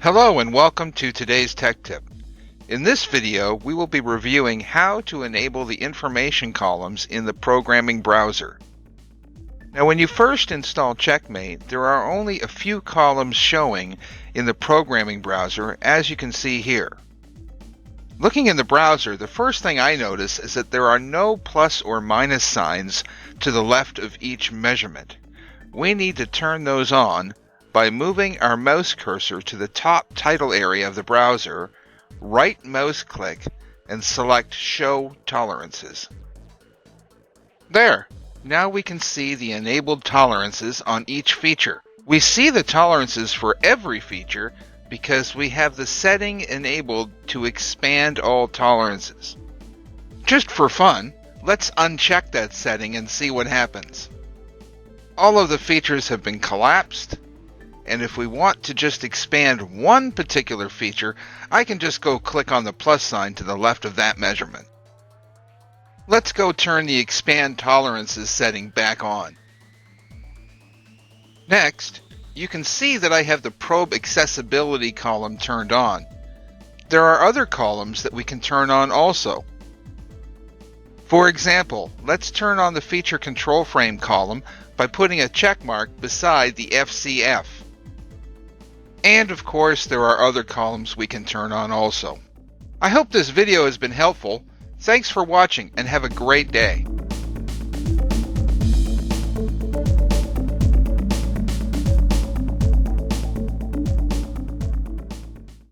Hello and welcome to today's Tech Tip. In this video, we will be reviewing how to enable the information columns in the programming browser. Now, when you first install Checkmate, there are only a few columns showing in the programming browser, as you can see here. Looking in the browser, the first thing I notice is that there are no plus or minus signs to the left of each measurement. We need to turn those on by moving our mouse cursor to the top title area of the browser, right mouse click, and select Show Tolerances. There! Now we can see the enabled tolerances on each feature. We see the tolerances for every feature because we have the setting enabled to expand all tolerances. Just for fun, let's uncheck that setting and see what happens. All of the features have been collapsed, and if we want to just expand one particular feature, I can just go click on the plus sign to the left of that measurement. Let's go turn the Expand Tolerances setting back on. Next, you can see that I have the Probe Accessibility column turned on. There are other columns that we can turn on also. For example, let's turn on the Feature Control Frame column by putting a check mark beside the FCF. And of course, there are other columns we can turn on also. I hope this video has been helpful. Thanks for watching and have a great day.